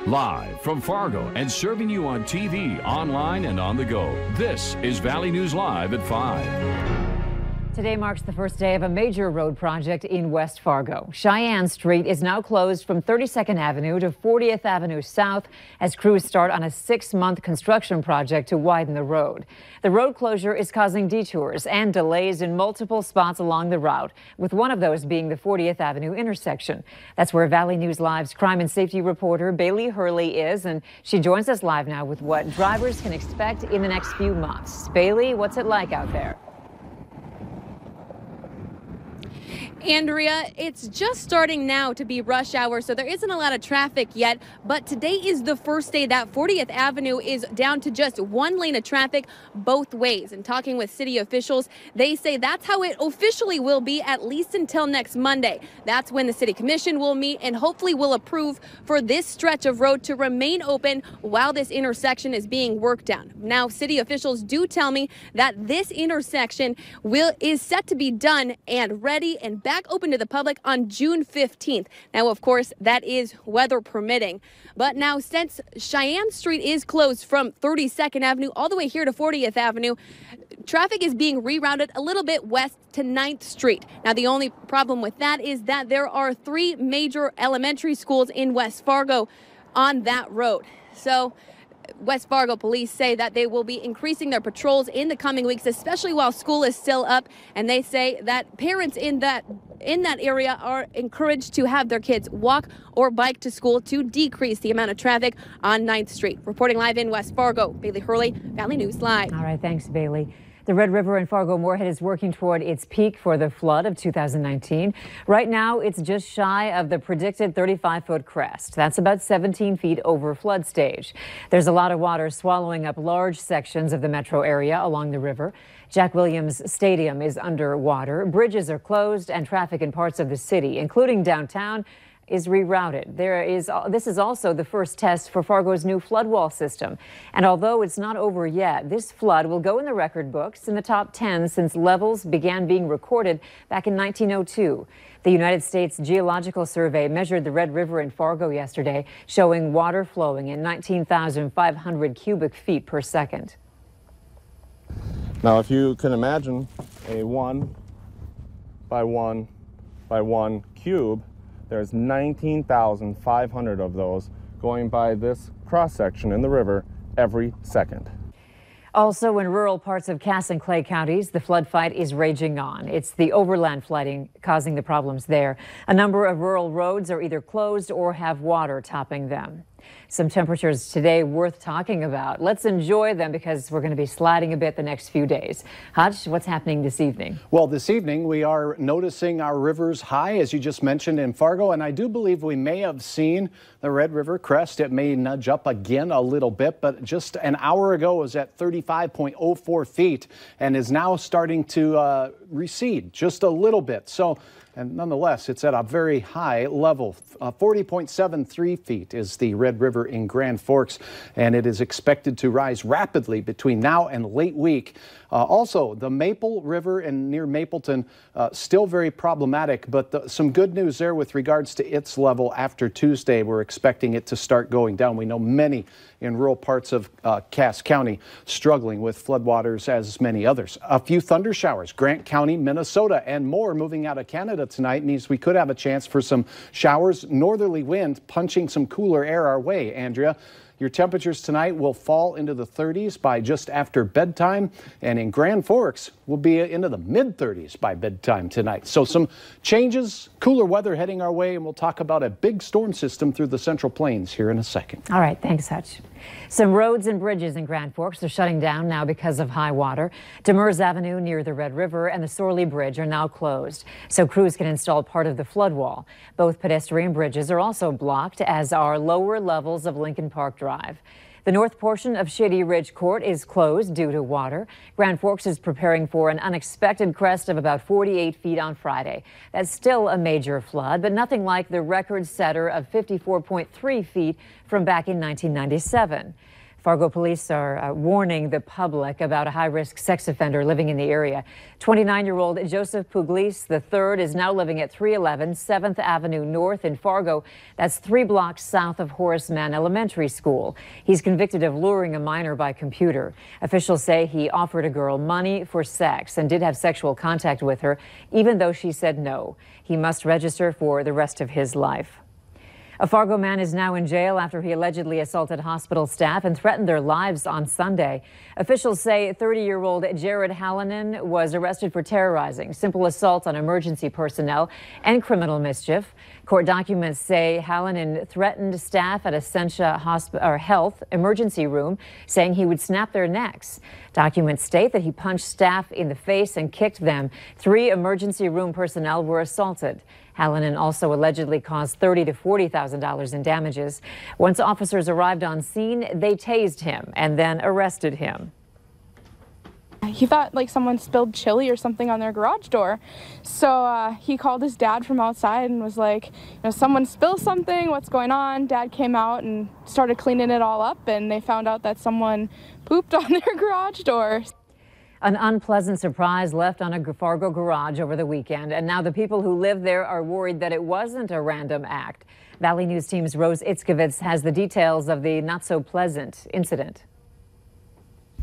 Live from Fargo and serving you on TV, online, and on the go. This is Valley News Live at 5. Today marks the first day of a major road project in West Fargo. Cheyenne Street is now closed from 32nd Avenue to 40th Avenue South as crews start on a 6-month construction project to widen the road. The road closure is causing detours and delays in multiple spots along the route, with one of those being the 40th Avenue intersection. That's where Valley News Live's crime and safety reporter Bailey Hurley is, and she joins us live now with what drivers can expect in the next few months. Bailey, what's it like out there? Andrea, it's just starting now to be rush hour, so there isn't a lot of traffic yet, but today is the first day that 40th Avenue is down to just one lane of traffic both ways. And talking with city officials, they say that's how it officially will be at least until next Monday. That's when the city commission will meet and hopefully will approve for this stretch of road to remain open while this intersection is being worked on. Now, city officials do tell me that this intersection is set to be done and ready and back open to the public on June 15th. Now, of course, that is weather permitting. But now, since Cheyenne Street is closed from 32nd Avenue all the way here to 40th Avenue, traffic is being rerouted a little bit west to 9th Street. Now, the only problem with that is that there are 3 major elementary schools in West Fargo on that road. So West Fargo police say that they will be increasing their patrols in the coming weeks, especially while school is still up. And they say that parents in that area are encouraged to have their kids walk or bike to school to decrease the amount of traffic on 9th Street. Reporting live in West Fargo, Bailey Hurley, Valley News Live. All right, thanks, Bailey. The Red River in Fargo-Moorhead is working toward its peak for the flood of 2019. Right now, it's just shy of the predicted 35-foot crest. That's about 17 feet over flood stage. There's a lot of water swallowing up large sections of the metro area along the river. Jack Williams Stadium is underwater. Bridges are closed and traffic in parts of the city, including downtown, is rerouted. This is also the first test for Fargo's new flood wall system. And although it's not over yet, this flood will go in the record books in the top 10 since levels began being recorded back in 1902. The United States Geological Survey measured the Red River in Fargo yesterday, showing water flowing in 19,500 cubic feet per second. Now, if you can imagine a 1 by 1 by 1 cube, there's 19,500 of those going by this cross-section in the river every second. Also, in rural parts of Cass and Clay counties, the flood fight is raging on. It's the Overland Flooding causing the problems there. A number of rural roads are either closed or have water topping them. Some temperatures today worth talking about. Let's enjoy them because we're going to be sliding a bit the next few days. Hutch, what's happening this evening? Well, this evening we are noticing our rivers high, as you just mentioned, in Fargo, and I do believe we may have seen the Red River crest. It may nudge up again a little bit, but just an hour ago it was at 35.04 feet and is now starting to recede just a little bit. So, and nonetheless, it's at a very high level. 40.73 feet is the Red River in Grand Forks, and it is expected to rise rapidly between now and late week. Also, the Maple River and near Mapleton, still very problematic, but some good news there with regards to its level after Tuesday. We're expecting it to start going down. We know many in rural parts of Cass County struggling with floodwaters, as many others. A few thunder showers, Grant County, Minnesota, and more moving out of Canada tonight means we could have a chance for some showers, northerly wind punching some cooler air our way, Andrea. Your temperatures tonight will fall into the 30s by just after bedtime, and in Grand Forks will be into the mid-30s by bedtime tonight. So some changes, cooler weather heading our way, and we'll talk about a big storm system through the Central Plains here in a second. All right, thanks, Hutch. Some roads and bridges in Grand Forks are shutting down now because of high water. Demers Avenue near the Red River and the Sorley Bridge are now closed, so crews can install part of the flood wall. Both pedestrian bridges are also blocked, as are lower levels of Lincoln Park Drive. The north portion of Shady Ridge Court is closed due to water. Grand Forks is preparing for an unexpected crest of about 48 feet on Friday. That's still a major flood, but nothing like the record setter of 54.3 feet from back in 1997. Fargo police are warning the public about a high-risk sex offender living in the area. 29-year-old Joseph Pugliese III is now living at 311 7th Avenue North in Fargo. That's 3 blocks south of Horace Mann Elementary School. He's convicted of luring a minor by computer. Officials say he offered a girl money for sex and did have sexual contact with her, even though she said no. He must register for the rest of his life. A Fargo man is now in jail after he allegedly assaulted hospital staff and threatened their lives on Sunday. Officials say 30-year-old Jared Hallinan was arrested for terrorizing, simple assault on emergency personnel, and criminal mischief. Court documents say Hallinan threatened staff at Essentia Health emergency room, saying he would snap their necks. Documents state that he punched staff in the face and kicked them. 3 emergency room personnel were assaulted. Hallinan also allegedly caused $30,000 to $40,000 in damages. Once officers arrived on scene, they tased him and then arrested him. He thought like someone spilled chili or something on their garage door. So he called his dad from outside and was like, someone spilled something, what's going on? Dad came out and started cleaning it all up, and they found out that someone pooped on their garage door. An unpleasant surprise left on a Fargo garage over the weekend, and now the people who live there are worried that it wasn't a random act. Valley News Team's Rose Itzkovitz has the details of the not-so-pleasant incident.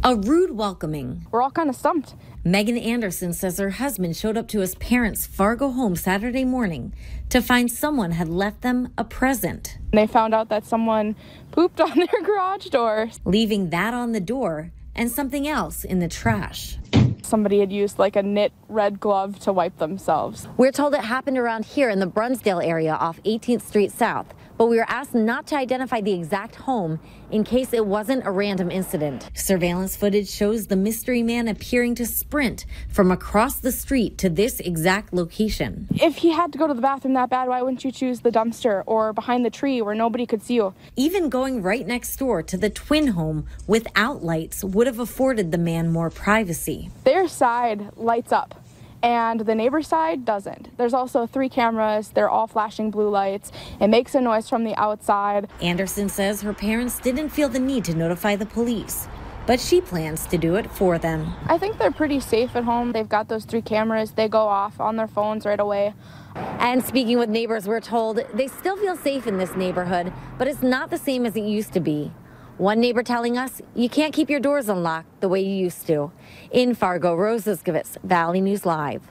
A rude welcoming. We're all kind of stumped. Megan Anderson says her husband showed up to his parents' Fargo home Saturday morning to find someone had left them a present. They found out that someone pooped on their garage door, leaving that on the door and something else in the trash. Somebody had used like a knit red glove to wipe themselves. We're told it happened around here in the Brunsdale area off 18th Street South, but we were asked not to identify the exact home in case it wasn't a random incident. Surveillance footage shows the mystery man appearing to sprint from across the street to this exact location. If he had to go to the bathroom that bad, why wouldn't you choose the dumpster or behind the tree where nobody could see you? Even going right next door to the twin home without lights would have afforded the man more privacy. Their side lights up, and the neighbor's side doesn't. There's also 3 cameras. They're all flashing blue lights. It makes a noise from the outside. Anderson says her parents didn't feel the need to notify the police, but she plans to do it for them. I think they're pretty safe at home. They've got those 3 cameras. They go off on their phones right away. And speaking with neighbors, we're told they still feel safe in this neighborhood, but it's not the same as it used to be. One neighbor telling us you can't keep your doors unlocked the way you used to. In Fargo, Rose Itzkovitz, Valley News Live.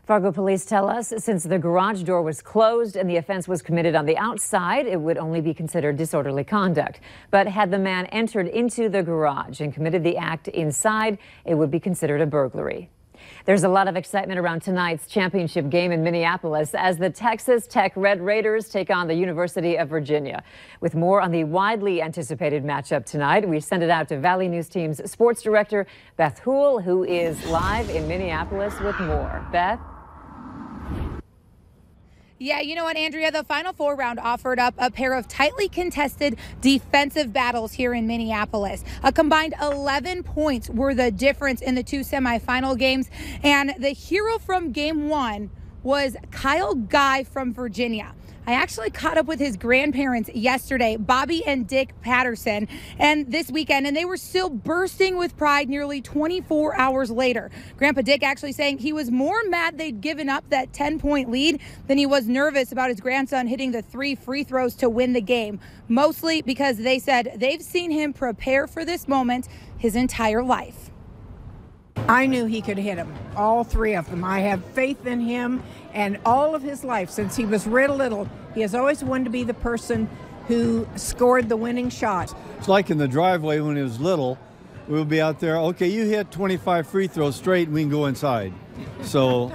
Fargo police tell us since the garage door was closed and the offense was committed on the outside, it would only be considered disorderly conduct. But had the man entered into the garage and committed the act inside, it would be considered a burglary. There's a lot of excitement around tonight's championship game in Minneapolis as the Texas Tech Red Raiders take on the University of Virginia. With more on the widely anticipated matchup tonight, we send it out to Valley News Team's sports director, Beth Houle, who is live in Minneapolis with more. Beth? Yeah, you know what, Andrea? The Final Four round offered up a pair of tightly contested defensive battles here in Minneapolis. A combined 11 points were the difference in the 2 semifinal games. And the hero from game 1 was Kyle Guy from Virginia. I actually caught up with his grandparents yesterday, Bobby and Dick Patterson, and this weekend, and they were still bursting with pride nearly 24 hours later. Grandpa Dick actually saying he was more mad they'd given up that 10-point lead than he was nervous about his grandson hitting the 3 free throws to win the game, mostly because they said they've seen him prepare for this moment his entire life. I knew he could hit them, all 3 of them. I have faith in him, and all of his life, since he was real little, he has always wanted to be the person who scored the winning shot. It's like in the driveway when he was little, we would be out there, okay, you hit 25 free throws straight and we can go inside. So,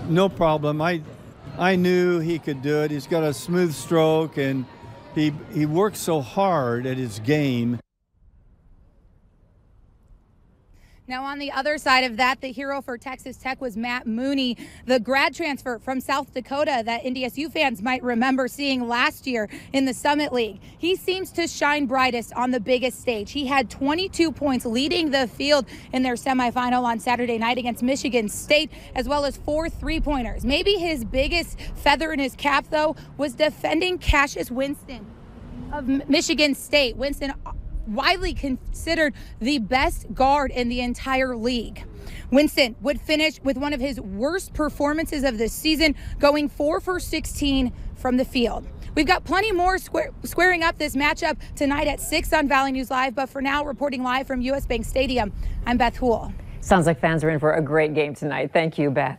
no problem. I knew he could do it. He's got a smooth stroke, and he works so hard at his game. Now, on the other side of that, the hero for Texas Tech was Matt Mooney, the grad transfer from South Dakota that NDSU fans might remember seeing last year in the Summit League. He seems to shine brightest on the biggest stage. He had 22 points leading the field in their semifinal on Saturday night against Michigan State, as well as 4 3-pointers. Maybe his biggest feather in his cap, though, was defending Cassius Winston of Michigan State. Winston widely considered the best guard in the entire league. Winston would finish with one of his worst performances of the season, going 4 for 16 from the field. We've got plenty more squaring up this matchup tonight at 6 on Valley News Live, but for now, reporting live from US Bank Stadium, I'm Beth Houle. Sounds like fans are in for a great game tonight. Thank you, Beth.